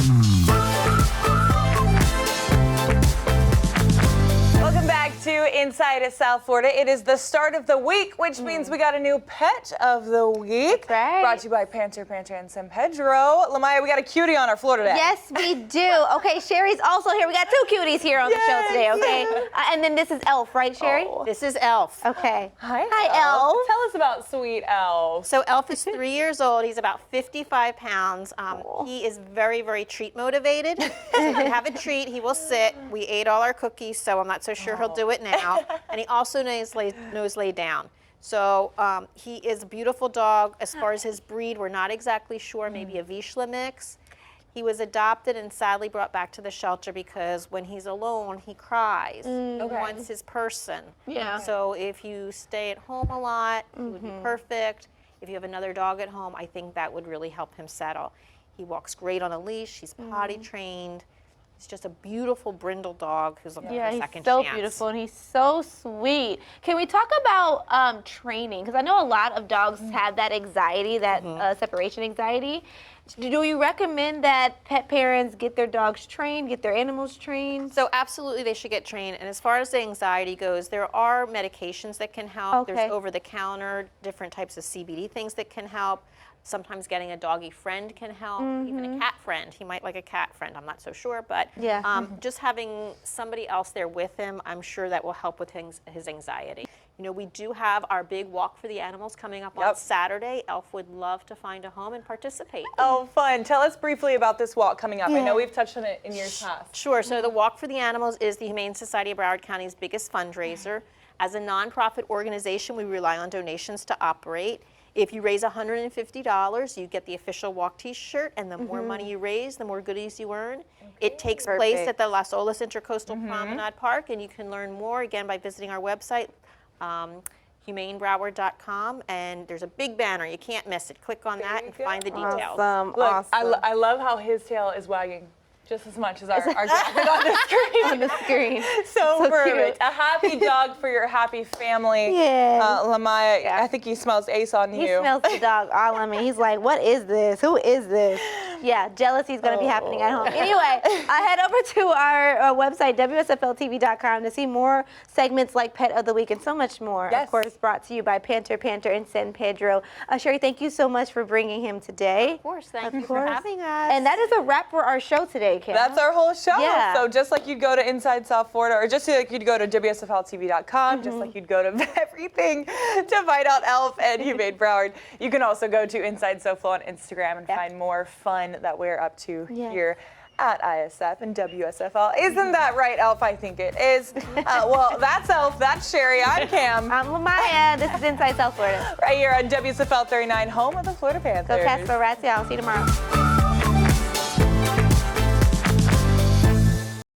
Welcome back to Inside South Florida. It is the start of the week, which means we got a new pet of the week. That's right. Brought to you by Panther and San Pedro. Lamaya, we got a cutie on our floor today. Yes, we do. Okay, Sherry's also here. We got two cuties here on the show today, okay? And then this is Elf, right, Sherry? Oh. This is Elf. Okay. Hi, Elf. Tell us about sweet Elf. So Elf is 3 years old. He's about 55 pounds. He is very, very treat motivated. So if you have a treat, he will sit. We ate all our cookies, so I'm not so sure he'll do it now. And he also knows lay down. So he is a beautiful dog. As far as his breed, we're not exactly sure. Maybe a Vizsla mix. He was adopted and sadly brought back to the shelter because when he's alone, he cries. He wants his person. Yeah. So if you stay at home a lot, he would be perfect. If you have another dog at home, I think that would really help him settle. He walks great on a leash. He's potty trained. He's just a beautiful brindle dog who's looking for a second he's so chance. beautiful and he's so sweet. Can we talk about training? Because I know a lot of dogs have that anxiety, that separation anxiety. Do you recommend that pet parents get their dogs trained, get their animals trained? So absolutely they should get trained. And as far as the anxiety goes, there are medications that can help. There's over-the-counter, different types of CBD things that can help. Sometimes getting a doggy friend can help, even a cat friend. He might like a cat friend, I'm not so sure, but just having somebody else there with him, I'm sure that will help with his anxiety. You know, we do have our big walk for the animals coming up on Saturday. Elf would love to find a home and participate. Oh, fun. Tell us briefly about this walk coming up. I know we've touched on it in years past. Sure, so the Walk for the Animals is the Humane Society of Broward County's biggest fundraiser. As a nonprofit organization, we rely on donations to operate. If you raise $150, you get the official walk t-shirt, and the more money you raise, the more goodies you earn. It takes place at the Las Olas Intercoastal Promenade Park, and you can learn more, again, by visiting our website, humanebroward.com, and there's a big banner. You can't miss it. Click on that and find the details. Awesome, Look, I love how his tail is wagging just as much as our graphic on the screen. On the screen. So perfect. Cute. A happy dog for your happy family. Yeah. Lamaya, I think he smells Ace on you. He smells the dog all on me. He's like, what is this? Who is this? Yeah, jealousy's going to be happening at home. Anyway, head over to our website, WSFLTV.com, to see more segments like Pet of the Week and so much more. Yes. Of course, brought to you by Panther and San Pedro. Sherry, thank you so much for bringing him today. Of course, thank you for having us. And that is a wrap for our show today, Kim. That's our whole show. Yeah. So just like you'd go to Inside South Florida, or just like you'd go to WSFLTV.com, just like you'd go to everything to find out Elf and Humane Broward, you can also go to Inside South Florida on Instagram and find more fun that we're up to here at ISF and WSFL. Isn't that right, Elf? I think it is. Well, that's Elf. That's Sherry. I'm Cam. I'm Lamaya. This is Inside South Florida. Right here on WSFL 39, home of the Florida Panthers. Go Casper Rats. I'll see you tomorrow.